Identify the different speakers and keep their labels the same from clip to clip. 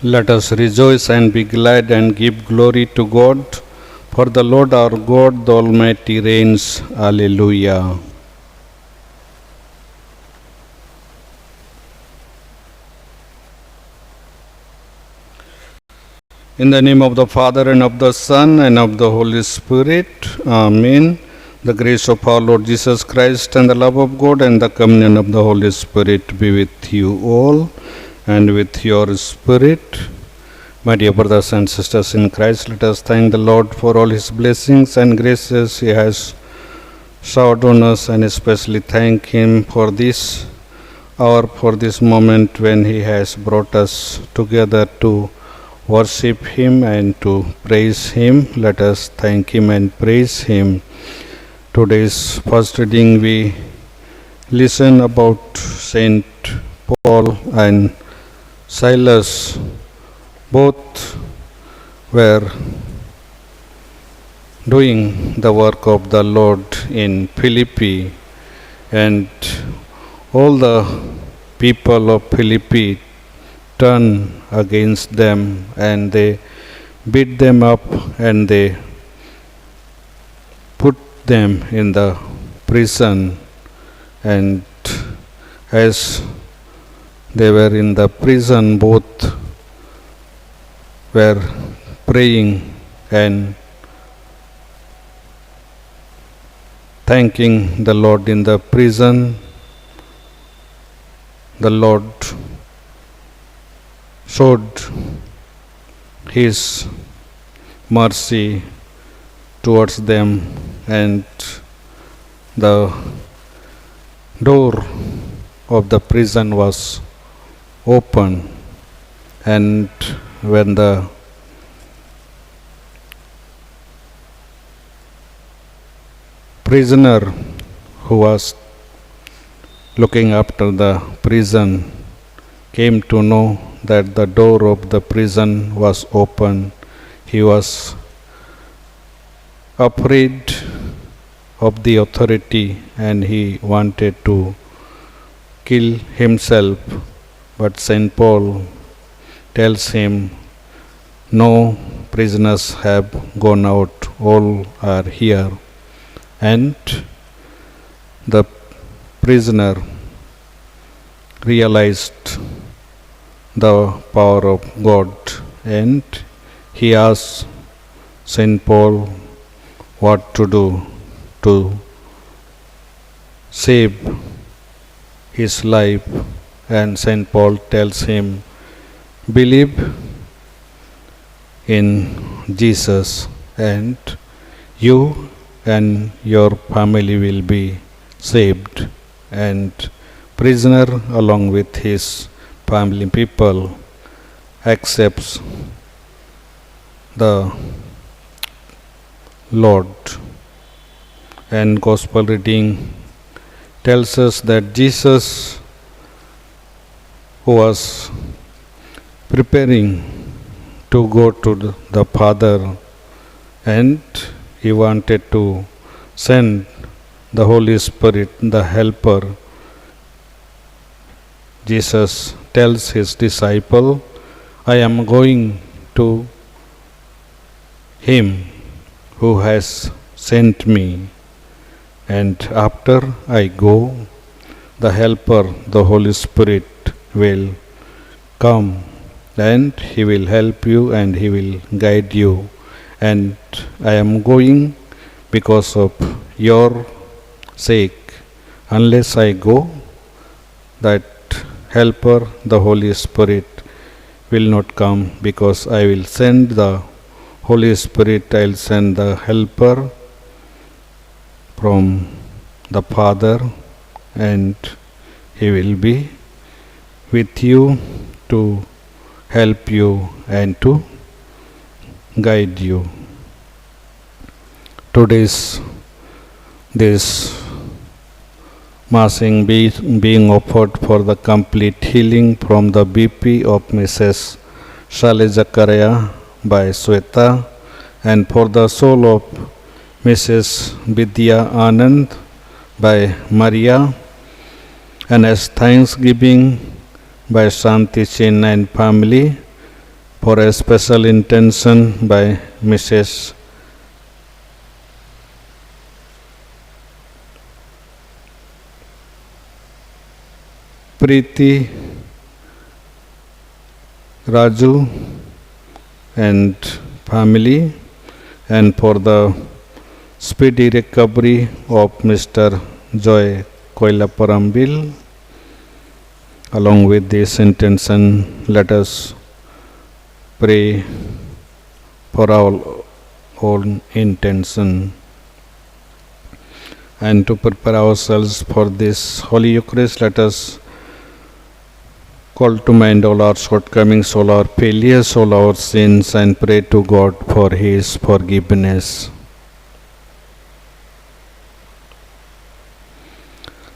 Speaker 1: Let us rejoice and be glad and give glory to God, for the Lord our God, the Almighty reigns. Alleluia. In the name of the Father, and of the Son, and of the Holy Spirit. Amen. The grace of our Lord Jesus Christ, and the love of God, and the communion of the Holy Spirit be with you all, and with your spirit. My dear brothers and sisters in Christ, let us thank the Lord for all His blessings and graces He has showered on us, and especially thank Him for this hour, for this moment when He has brought us together to worship Him and to praise Him. Let us thank Him and praise Him. Today's first reading we listen about Saint Paul and Silas. Both were doing the work of the Lord in Philippi, and all the people of Philippi turned against them, and they beat them up, and they put them in the prison. And as they were in the prison, both were praying and thanking the Lord in the prison. The Lord showed His mercy towards them, and the door of the prison was open, and when the prisoner who was looking after the prison came to know that the door of the prison was open, he was afraid of the authority, and he wanted to kill himself. But St. Paul tells him, no prisoners have gone out, all are here. And the prisoner realized the power of God, and he asked St. Paul what to do to save his life. And St. Paul tells him, believe in Jesus, and you and your family will be saved. And prisoner, along with his family people, accepts the Lord. And Gospel reading tells us that Jesus, who was preparing to go to the Father, and He wanted to send the Holy Spirit, the Helper, Jesus tells His disciple, I am going to Him who has sent me, and after I go, the Helper, the Holy Spirit, will come, and He will help you, and He will guide you. And I am going because of your sake. Unless I go, that Helper, the Holy Spirit, will not come, because I will send the Holy Spirit, I will send the Helper from the Father, and He will be with you to help you and to guide you. Today's this Massing being offered for the complete healing from the BP of Mrs. Shale Zakaria by Sweta, and for the soul of Mrs. Vidya Anand by Maria, and as thanksgiving by Shanti Chen and family, for a special intention by Mrs. Preeti Raju and family, and for the speedy recovery of Mr. Joy Koilaparambil. Along with this intention, let us pray for our own intention. And to prepare ourselves for this Holy Eucharist, let us call to mind all our shortcomings, all our failures, all our sins, and pray to God for His forgiveness.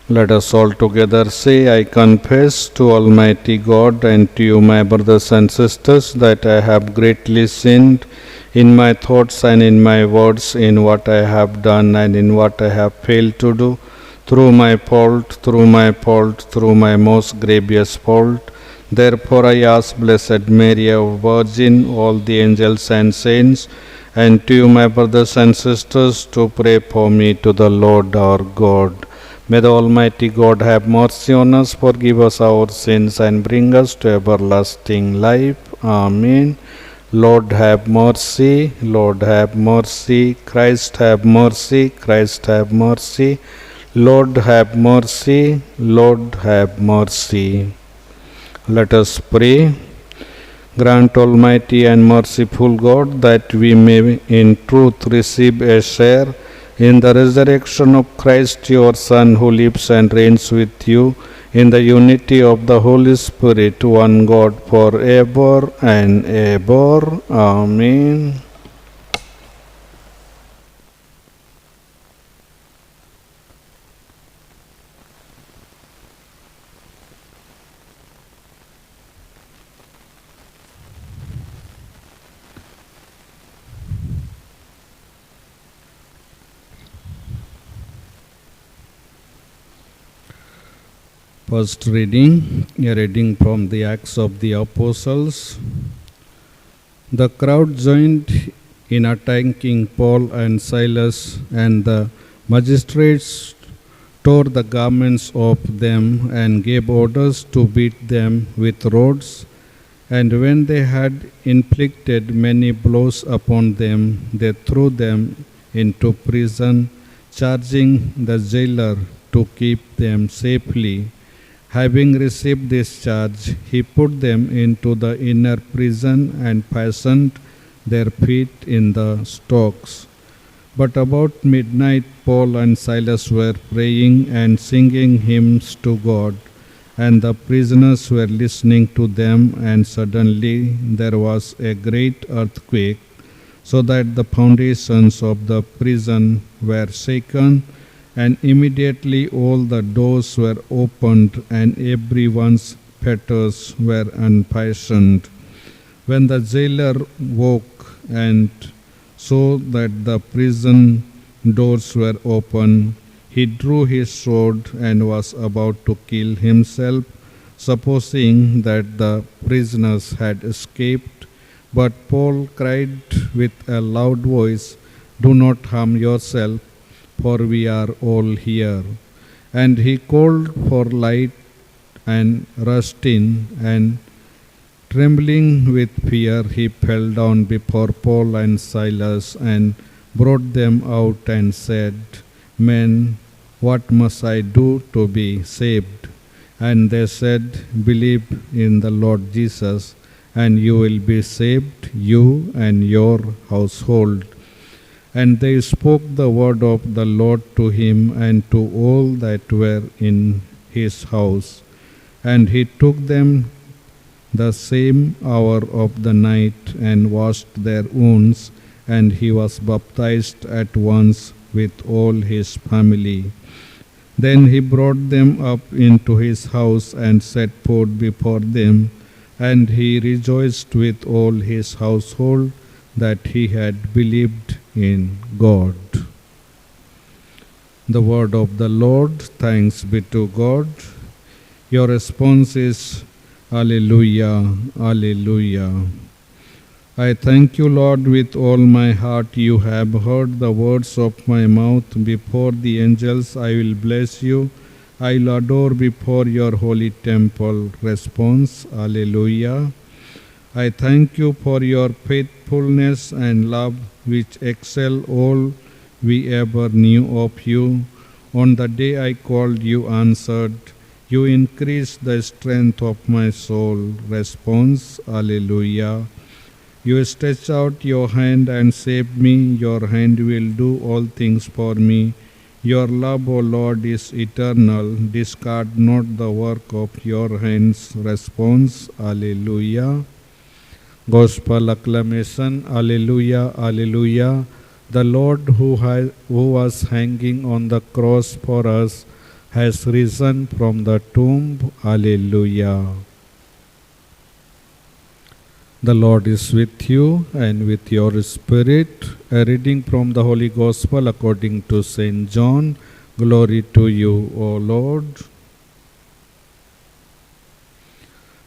Speaker 1: Let us all together say, I confess to Almighty God and to you, my brothers and sisters, that I have greatly sinned in my thoughts and in my words, in what I have done and in what I have failed to do, through my fault, through my most grievous fault. Therefore I ask Blessed Mary, our Virgin, all the angels and saints, and to you, my brothers and sisters, to pray for me to the Lord our God. May the Almighty God have mercy on us, forgive us our sins, and bring us to everlasting life. Amen. Lord have mercy, Lord have mercy, Christ have mercy, Christ have mercy, Lord have mercy, Lord have mercy. Let us pray. Grant, Almighty and merciful God, that we may in truth receive a share in the resurrection of Christ, your Son, who lives and reigns with you in the unity of the Holy Spirit, one God, forever and ever. Amen. First reading, a reading from the Acts of the Apostles. The crowd joined in attacking Paul and Silas, and the magistrates tore the garments off them and gave orders to beat them with rods. And when they had inflicted many blows upon them, they threw them into prison, charging the jailer to keep them safely. Having received this charge, he put them into the inner prison and fastened their feet in the stocks. But about midnight, Paul and Silas were praying and singing hymns to God, and the prisoners were listening to them, and suddenly there was a great earthquake, so that the foundations of the prison were shaken, and immediately all the doors were opened and everyone's fetters were unfastened. When the jailer woke and saw that the prison doors were open, he drew his sword and was about to kill himself, supposing that the prisoners had escaped. But Paul cried with a loud voice, "Do not harm yourself, for we are all here." And he called for light and rushed in, and trembling with fear, he fell down before Paul and Silas and brought them out and said, "Men, what must I do to be saved?" And they said, "Believe in the Lord Jesus, and you will be saved, you and your household." And they spoke the word of the Lord to him and to all that were in his house. And he took them the same hour of the night and washed their wounds, and he was baptized at once with all his family. Then he brought them up into his house and set food before them, and he rejoiced with all his household that he had believed in God. The word of the Lord. Thanks be to God. Your response is Alleluia, Alleluia. I thank you, Lord, with all my heart. You have heard the words of my mouth. Before the angels, I will bless you. I'll adore before your holy temple. Response, Alleluia. I thank you for your faithfulness and love, which excel all we ever knew of you. On the day I called, you answered. You increased the strength of my soul. Response, Alleluia. You stretch out your hand and save me. Your hand will do all things for me. Your love, O Lord, is eternal. Discard not the work of your hands. Response, Alleluia. Gospel acclamation, Alleluia, Alleluia. The Lord who was hanging on the cross for us has risen from the tomb. Alleluia. The Lord is with you and with your spirit. A reading from the Holy Gospel according to St. John. Glory to you, O Lord.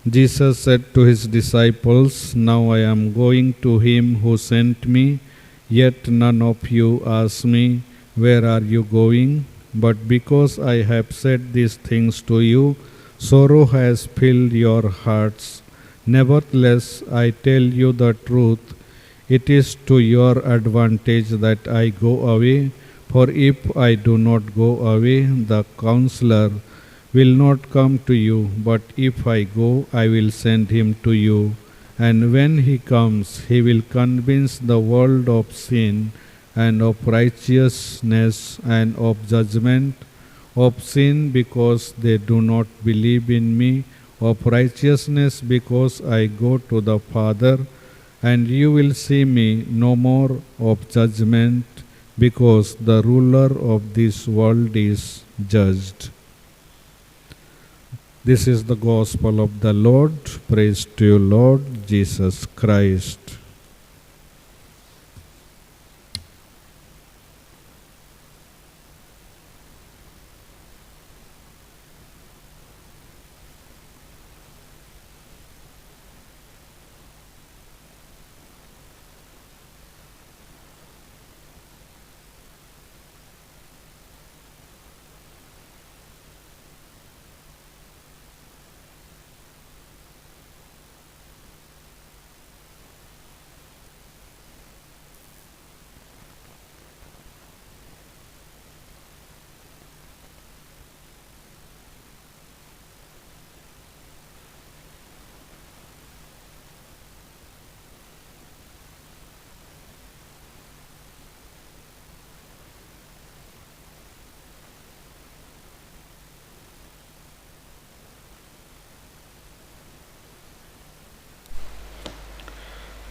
Speaker 1: Jesus said to his disciples, Now I am going to him who sent me, yet none of you ask me, Where are you going? But because I have said these things to you, sorrow has filled your hearts. Nevertheless, I tell you the truth. It is to your advantage that I go away, for if I do not go away, the Counselor will not come to you, but if I go, I will send him to you. And when he comes, he will convince the world of sin and of righteousness and of judgment, of sin because they do not believe in me, of righteousness because I go to the Father, and you will see me no more, of judgment because the ruler of this world is judged. This is the gospel of the Lord. Praise to you, Lord Jesus Christ.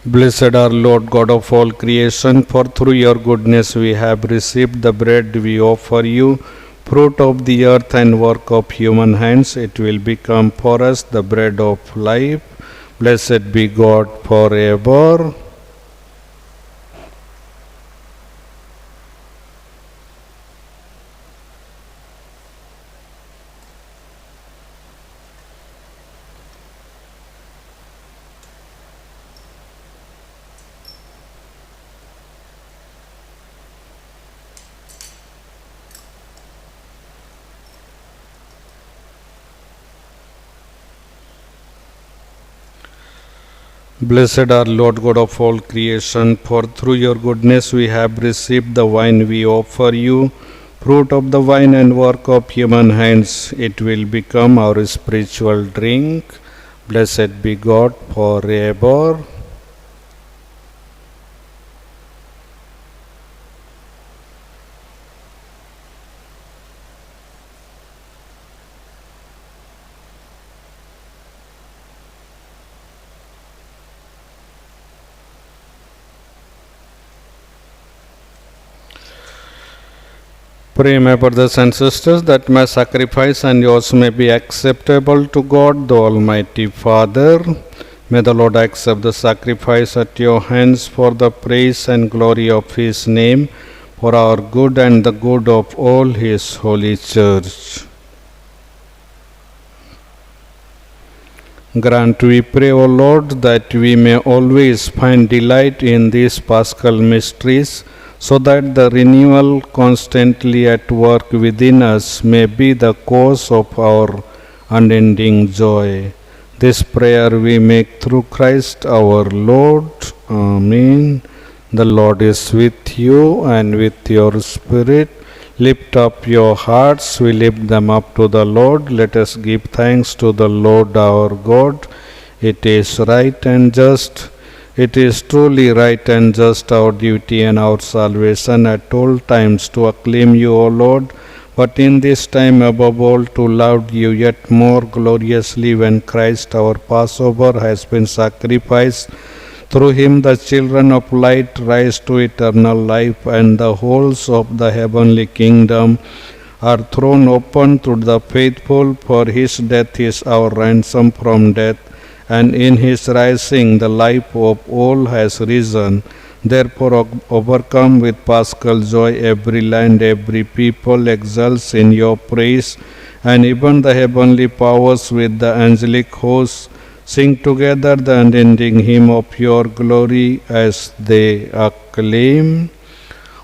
Speaker 1: Blessed are Lord God of all creation, for through your goodness we have received the bread we offer you, fruit of the earth and work of human hands. It will become for us the bread of life. Blessed be God forever. Blessed are Lord God of all creation, for through your goodness we have received the wine we offer you, fruit of the vine and work of human hands. It will become our spiritual drink. Blessed be God forever. Pray, my brothers and sisters, that my sacrifice and yours may be acceptable to God, the Almighty Father. May the Lord accept the sacrifice at your hands for the praise and glory of His name, for our good and the good of all His holy church. Grant, we pray, O Lord, that we may always find delight in these Paschal mysteries, so that the renewal constantly at work within us may be the cause of our unending joy. This prayer we make through Christ our Lord. Amen. The Lord is with you and with your spirit. Lift up your hearts, we lift them up to the Lord. Let us give thanks to the Lord our God. It is right and just. It is truly right and just, our duty and our salvation at all times to acclaim you, O Lord, but in this time above all to love you yet more gloriously when Christ our Passover has been sacrificed. Through him the children of light rise to eternal life, and the holes of the heavenly kingdom are thrown open to the faithful, for his death is our ransom from death, and in his rising the life of all has risen. Therefore, overcome with paschal joy, every land, every people exults in your praise, and even the heavenly powers with the angelic hosts sing together the unending hymn of your glory as they acclaim.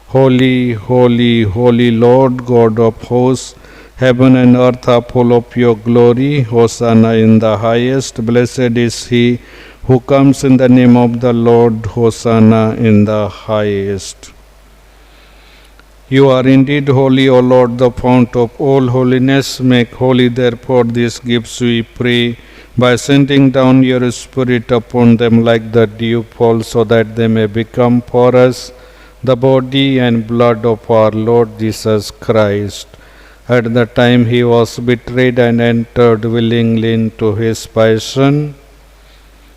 Speaker 1: Holy, holy, holy Lord God of hosts, heaven and earth are full of your glory. Hosanna in the highest. Blessed is he who comes in the name of the Lord. Hosanna in the highest. You are indeed holy, O Lord, the fount of all holiness. Make holy, therefore, these gifts, we pray, by sending down your Spirit upon them like the dewfall, so that they may become for us the body and blood of our Lord Jesus Christ. At the time he was betrayed and entered willingly into his passion,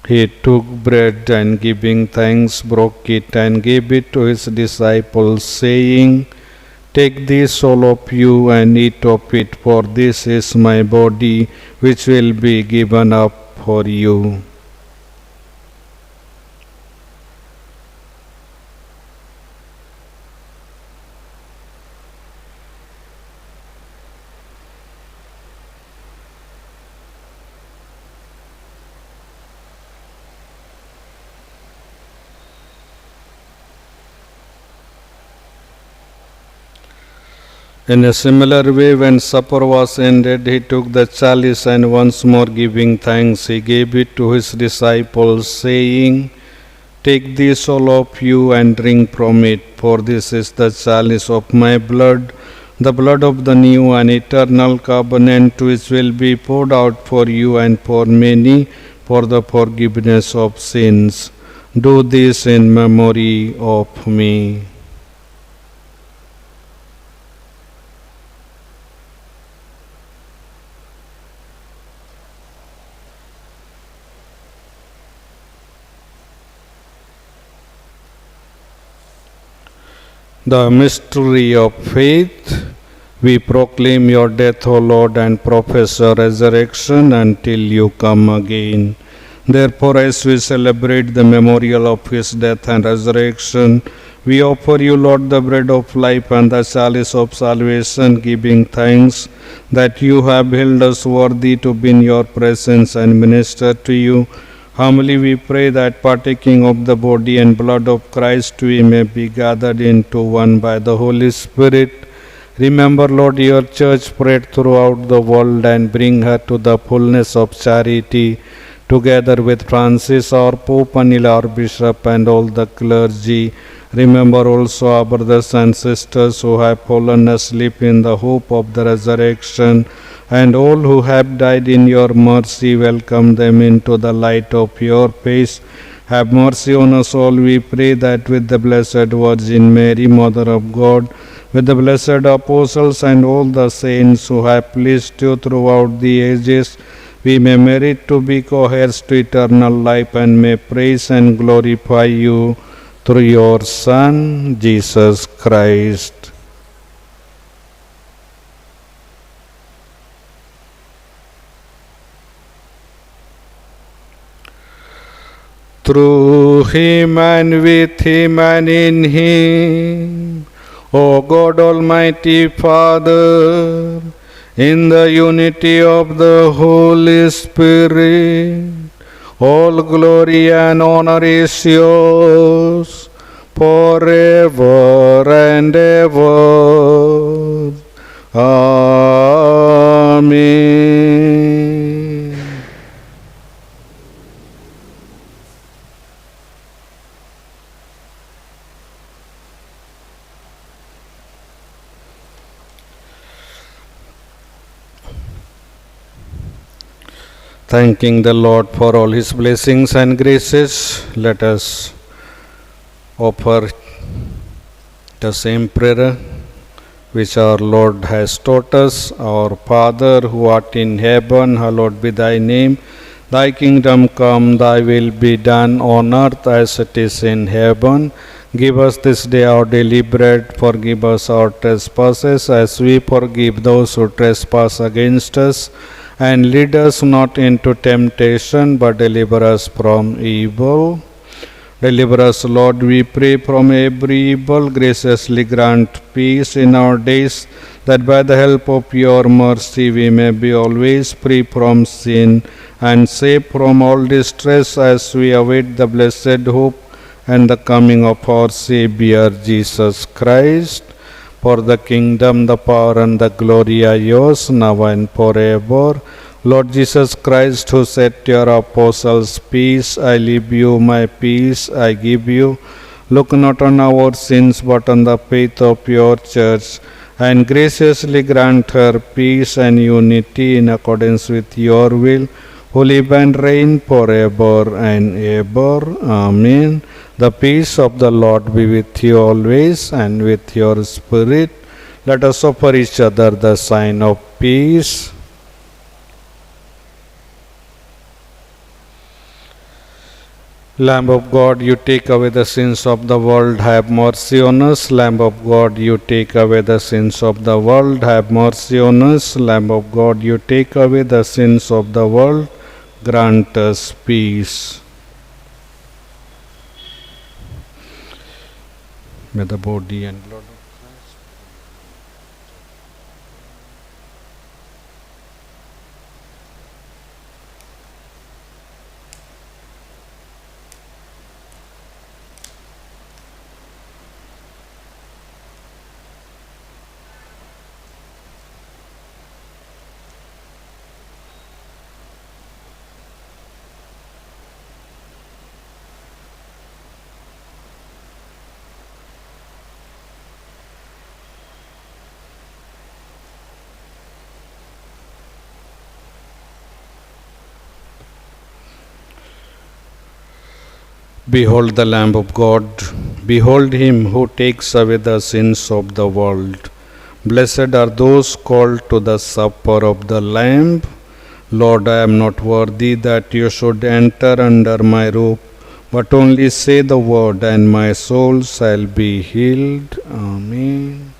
Speaker 1: he took bread and giving thanks broke it and gave it to his disciples, saying, Take this, all of you, and eat of it, for this is my body, which will be given up for you. In a similar way, when supper was ended, he took the chalice and once more giving thanks, he gave it to his disciples, saying, Take this, all of you, and drink from it, for this is the chalice of my blood, the blood of the new and eternal covenant, which will be poured out for you and for many for the forgiveness of sins. Do this in memory of me. The mystery of faith. We proclaim your death, O Lord, and profess your resurrection until you come again. Therefore, as we celebrate the memorial of his death and resurrection, we offer you, Lord, the bread of life and the chalice of salvation, giving thanks that you have held us worthy to be in your presence and minister to you. Humbly we pray that partaking of the body and blood of Christ, we may be gathered into one by the Holy Spirit. Remember, Lord, your church spread throughout the world and bring her to the fullness of charity, together with Francis, our Pope, Anil, our Bishop, and all the clergy. Remember also our brothers and sisters who have fallen asleep in the hope of the resurrection, and all who have died in your mercy. Welcome them into the light of your face. Have mercy on us all, we pray, that with the Blessed Virgin Mary, Mother of God, with the blessed apostles and all the saints who have pleased you throughout the ages, we may merit to be co-heirs to eternal life and may praise and glorify you through your Son, Jesus Christ. Through him and with him and in him, O God, Almighty Father, in the unity of the Holy Spirit. All glory and honor is yours forever and ever. Amen. Thanking the Lord for all His blessings and graces, let us offer the same prayer which our Lord has taught us. Our Father who art in heaven, hallowed be thy name. Thy kingdom come, thy will be done on earth as it is in heaven. Give us this day our daily bread. Forgive us our trespasses as we forgive those who trespass against us. And lead us not into temptation, but deliver us from evil. Deliver us, Lord, we pray, from every evil. Graciously grant peace in our days, that by the help of your mercy we may be always free from sin and safe from all distress, as we await the blessed hope and the coming of our Saviour Jesus Christ. For the kingdom, the power, and the glory are yours, now and forever. Lord Jesus Christ, who said to your apostles, peace I leave you, my peace I give you, look not on our sins, but on the faith of your church, and graciously grant her peace and unity in accordance with your will, who live and reign forever and ever. Amen. The peace of the Lord be with you always, and with your spirit. Let us offer each other the sign of peace. Lamb of God, you take away the sins of the world, have mercy on us. Lamb of God, you take away the sins of the world, have mercy on us. Lamb of God, you take away the sins of the world, grant us peace. May the body and blood of Behold the Lamb of God. Behold him who takes away the sins of the world. Blessed are those called to the supper of the Lamb. Lord, I am not worthy that you should enter under my roof, but only say the word, and my soul shall be healed. Amen.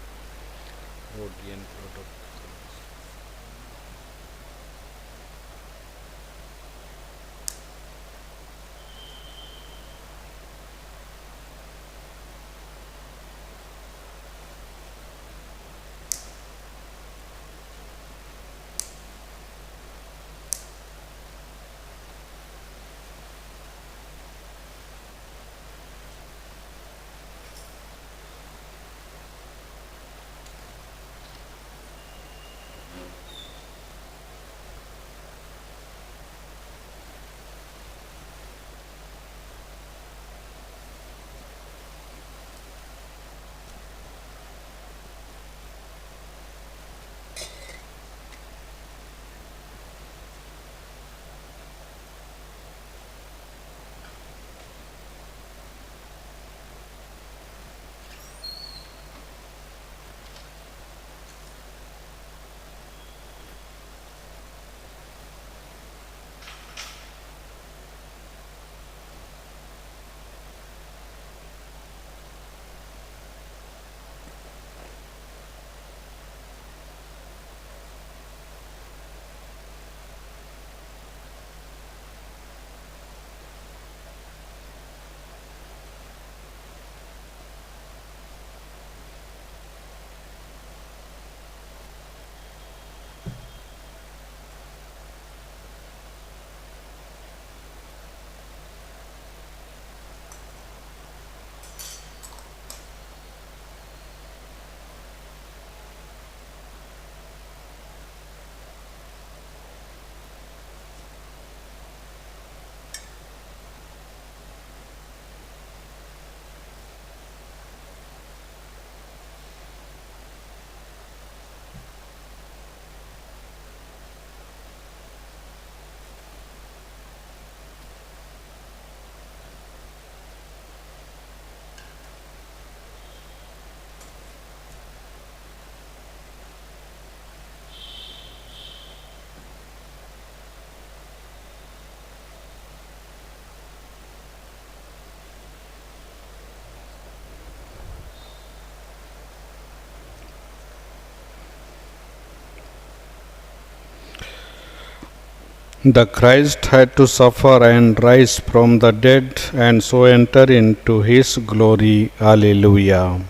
Speaker 1: The Christ had to suffer and rise from the dead and so enter into his glory. Alleluia.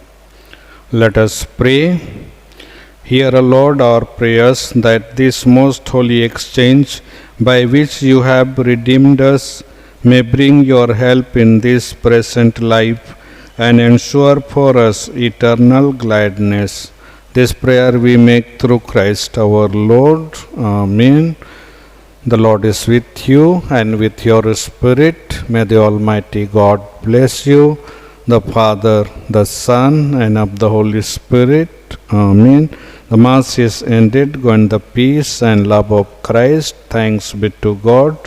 Speaker 1: Let us pray. Hear, O Lord, our prayers, that this most holy exchange by which you have redeemed us may bring your help in this present life and ensure for us eternal gladness. This prayer we make through Christ our Lord. Amen. The Lord is with you and with your spirit. May the Almighty God bless you, the Father, the Son, and of the Holy Spirit. Amen. The Mass is ended. Go in the peace and love of Christ. Thanks be to God.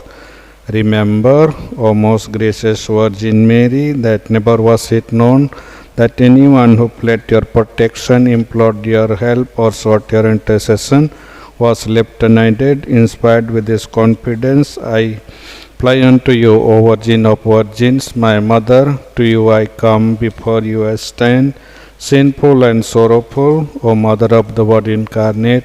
Speaker 1: Remember, O most gracious Virgin Mary, that never was it known that anyone who pled your protection, implored your help, or sought your intercession was left unaided. Inspired with this confidence, I fly unto you, O Virgin of Virgins, my Mother. To you I come, before you I stand, sinful and sorrowful. O Mother of the Word incarnate,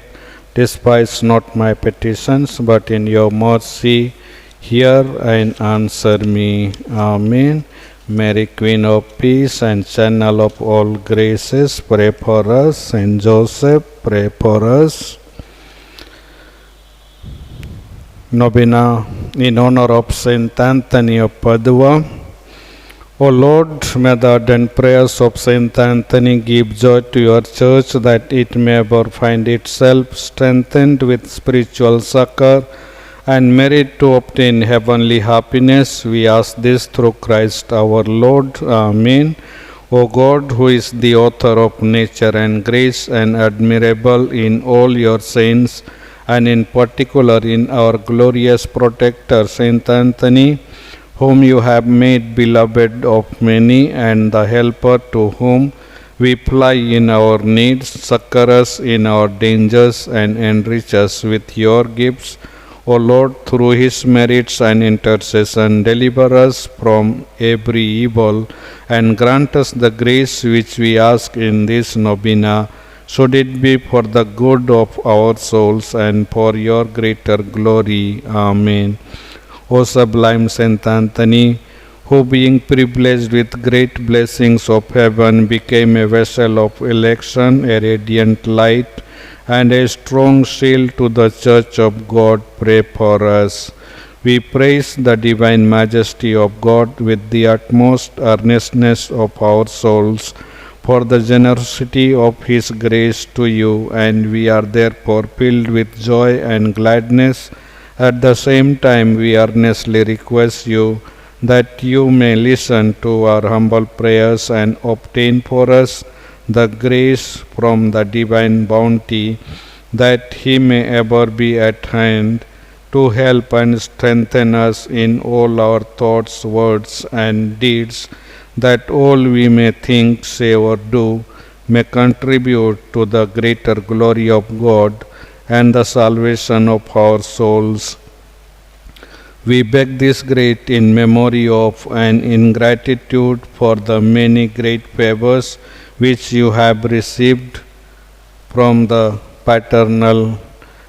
Speaker 1: despise not my petitions, but in your mercy hear and answer me. Amen. Mary, Queen of Peace and Channel of all graces, pray for us. Saint Joseph, pray for us. Novena in honor of Saint Anthony of Padua. O Lord, may the ardent prayers of Saint Anthony give joy to your church, that it may ever find itself strengthened with spiritual succor and merit to obtain heavenly happiness. We ask this through Christ our Lord. Amen. O God, who is the author of nature and grace, and admirable in all your saints, and in particular in our glorious protector Saint Anthony, whom you have made beloved of many, and the helper to whom we fly in our needs, succor us in our dangers, and enrich us with your gifts. O Lord, through his merits and intercession, deliver us from every evil, and grant us the grace which we ask in this novena, should it be for the good of our souls and for your greater glory. Amen. O sublime Saint Anthony, who being privileged with great blessings of heaven became a vessel of election, a radiant light, and a strong shield to the Church of God, pray for us. We praise the divine majesty of God with the utmost earnestness of our souls, for the generosity of his grace to you, and we are therefore filled with joy and gladness. At the same time, we earnestly request you that you may listen to our humble prayers and obtain for us the grace from the divine bounty, that he may ever be at hand to help and strengthen us in all our thoughts, words, and deeds, that all we may think, say, or do may contribute to the greater glory of God and the salvation of our souls. We beg this great in memory of and in gratitude for the many great favors which you have received from the paternal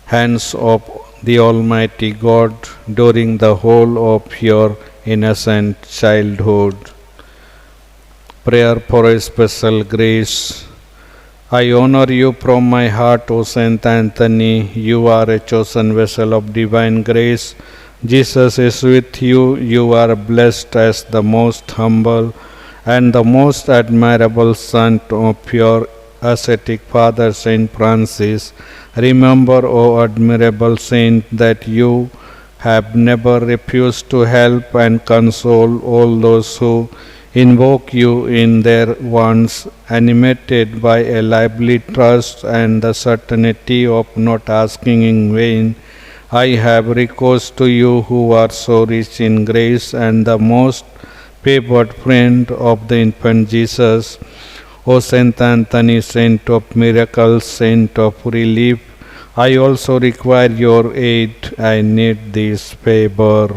Speaker 1: hands of the Almighty God during the whole of your innocent childhood. Prayer for a special grace. I honor you from my heart, O Saint Anthony. You are a chosen vessel of divine grace. Jesus is with you. You are blessed as the most humble and the most admirable son of your ascetic father, Saint Francis. Remember, O admirable saint, that you have never refused to help and console all those who invoke you in their wants, animated by a lively trust and the certainty of not asking in vain. I have recourse to you, who are so rich in grace and the most favored friend of the infant Jesus. O Saint Anthony, saint of miracles, saint of relief, I also require your aid. I need this favor.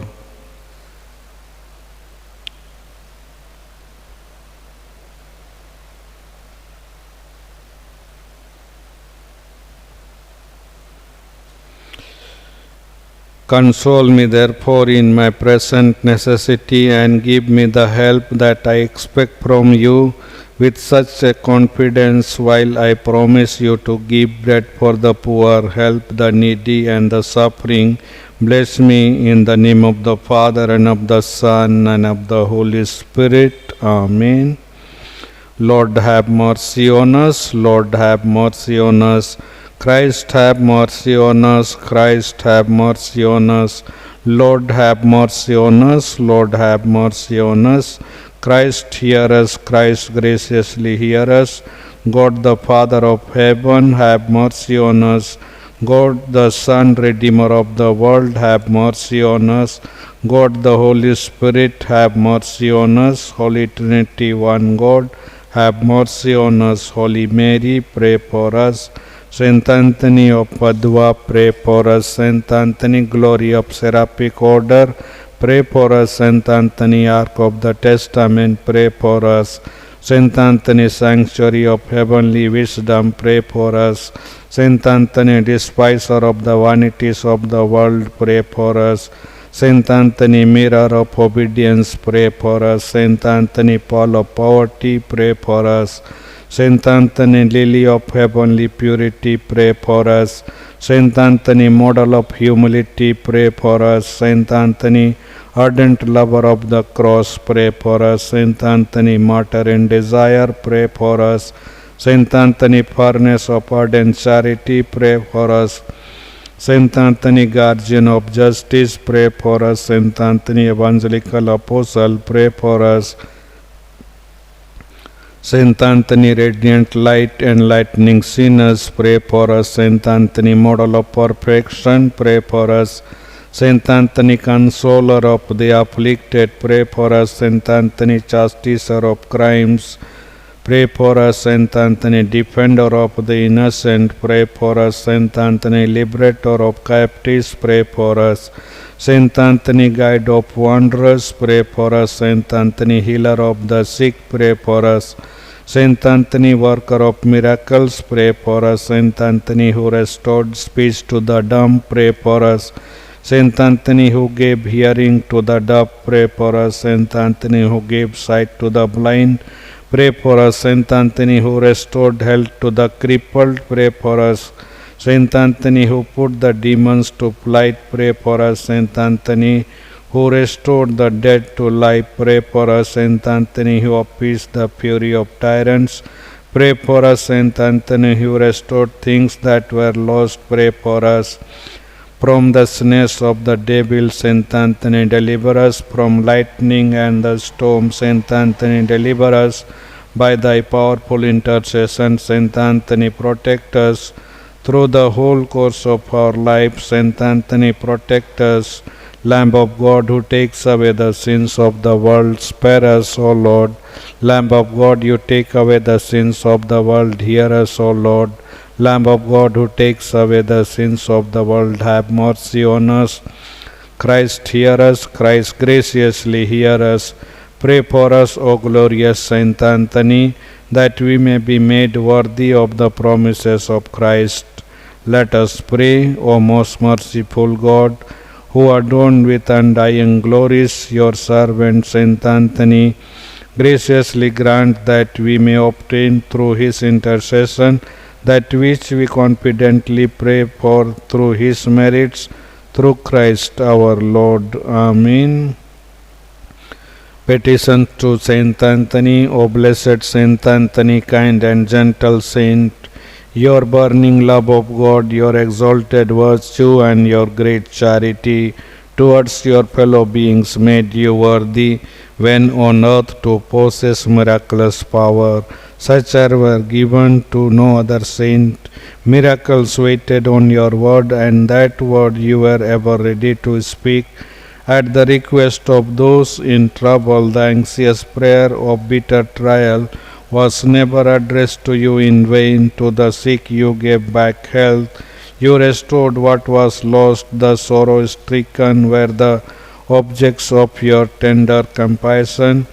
Speaker 1: Console me therefore in my present necessity, and give me the help that I expect from you with such a confidence, while I promise you to give bread for the poor, help the needy and the suffering. Bless me in the name of the Father, and of the Son, and of the Holy Spirit. Amen. Lord, have mercy on us. Lord, have mercy on us. Christ, have mercy on us. Christ, have mercy on us. Lord, have mercy on us. Lord, have mercy on us. Christ, hear us. Christ, graciously hear us. God the Father of heaven, have mercy on us. God the Son, Redeemer of the world, have mercy on us. God the Holy Spirit, have mercy on us. Holy Trinity, one God, have mercy on us. Holy Mary, pray for us. Saint Anthony of Padua, pray for us. Saint Anthony, glory of Seraphic Order, pray for us. Saint Anthony, Ark of the Testament, pray for us. Saint Anthony, sanctuary of heavenly wisdom, pray for us. Saint Anthony, despiser of the vanities of the world, pray for us. Saint Anthony, mirror of obedience, pray for us. Saint Anthony, pall of poverty, pray for us. Saint Anthony, lily of heavenly purity, pray for us. Saint Anthony, model of humility, pray for us. Saint Anthony, ardent lover of the cross, pray for us. Saint Anthony, martyr in desire, pray for us. Saint Anthony, furnace of ardent charity, pray for us. Saint Anthony, guardian of justice, pray for us. Saint Anthony, evangelical apostle, pray for us. Saint Anthony, radiant light, enlightening sinners, pray for us. Saint Anthony, model of perfection, pray for us. Saint Anthony, consoler of the afflicted, pray for us. Saint Anthony, chastiser of crimes, pray for us. Saint Anthony, defender of the innocent, pray for us. Saint Anthony, liberator of captives, pray for us. Saint Anthony, guide of wanderers, pray for us. Saint Anthony, healer of the sick, pray for us. Saint Anthony, worker of miracles, pray for us. Saint Anthony, who restored speech to the dumb, pray for us. Saint Anthony, who gave hearing to the deaf, pray for us. Saint Anthony, who gave sight to the blind, pray for us. Saint Anthony, who restored health to the crippled, pray for us. Saint Anthony, who put the demons to flight, pray for us. Saint Anthony, who restored the dead to life, pray for us. Saint Anthony, who appeased the fury of tyrants, pray for us. Saint Anthony, who restored things that were lost, pray for us. From the snares of the devil, Saint Anthony, deliver us. From lightning and the storm, Saint Anthony, deliver us. By thy powerful intercession, Saint Anthony, protect us. Through the whole course of our life, Saint Anthony, protect us. Lamb of God, who takes away the sins of the world, spare us, O Lord. Lamb of God, you take away the sins of the world, hear us, O Lord. Lamb of God, who takes away the sins of the world, have mercy on us. Christ, hear us. Christ, graciously hear us. Pray for us, O glorious Saint Anthony, that we may be made worthy of the promises of Christ. Let us pray. O most merciful God, who adorned with undying glories your servant Saint Anthony, graciously grant that we may obtain through his intercession that which we confidently pray for through his merits, through Christ our Lord. Amen. Petition to Saint Anthony. O blessed Saint Anthony, kind and gentle saint, your burning love of God, your exalted virtue, and your great charity towards your fellow beings made you worthy, when on earth, to possess miraculous power, such as were given to no other saint. Miracles waited on your word, and that word you were ever ready to speak. At the request of those in trouble, the anxious prayer of bitter trial was never addressed to you in vain. To the sick you gave back health. You restored what was lost. The sorrow-stricken were the objects of your tender compassion.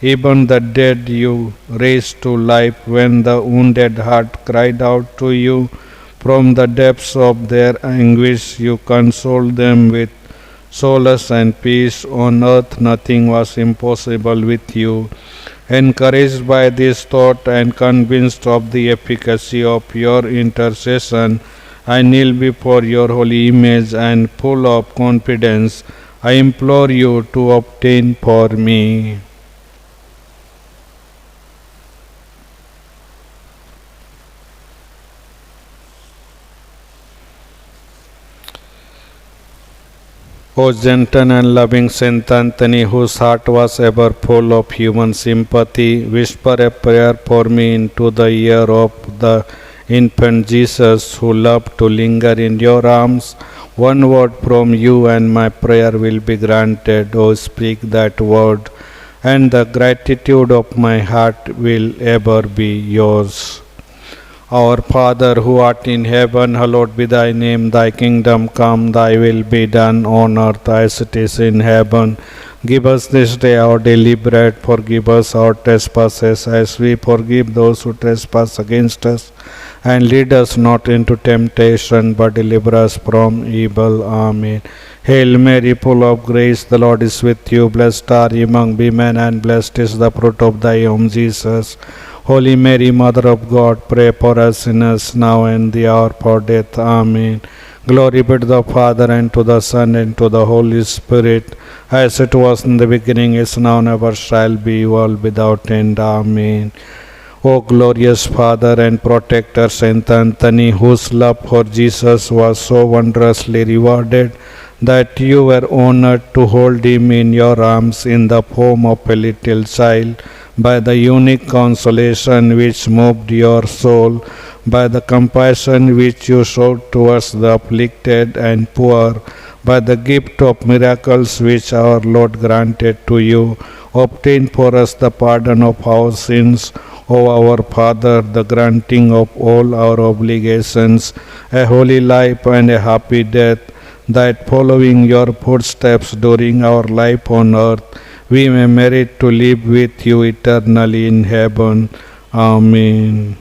Speaker 1: Even the dead you raised to life. When the wounded heart cried out to you from the depths of their anguish, you consoled them with solace and peace on earth. Nothing was impossible with you. Encouraged by this thought and convinced of the efficacy of your intercession, I kneel before your holy image and full of confidence, I implore you to obtain for me. O gentle and loving Saint Anthony, whose heart was ever full of human sympathy, whisper a prayer for me into the ear of the infant Jesus, who loved to linger in your arms. One word from you, and my prayer will be granted. O speak that word, and the gratitude of my heart will ever be yours. Our Father who art in heaven, hallowed be thy name. Thy kingdom come, thy will be done on earth as it is in heaven. Give us this day our daily bread. Forgive us our trespasses as we forgive those who trespass against us. And lead us not into temptation, but deliver us from evil. Amen. Hail Mary, full of grace, the Lord is with you. Blessed are you among women, and blessed is the fruit of thy womb, Jesus. Holy Mary, Mother of God, pray for us sinners now and the hour for death. Amen. Glory be to the Father, and to the Son, and to the Holy Spirit, as it was in the beginning, is now, and ever shall be, world without end. Amen. O glorious Father and Protector Saint Anthony, whose love for Jesus was so wondrously rewarded, that you were honored to hold him in your arms in the form of a little child, by the unique consolation which moved your soul, by the compassion which you showed towards the afflicted and poor, by the gift of miracles which our Lord granted to you, obtain for us the pardon of our sins, O our Father, the granting of all our obligations, a holy life and a happy death, that following your footsteps during our life on earth, we may merit to live with you eternally in heaven. Amen.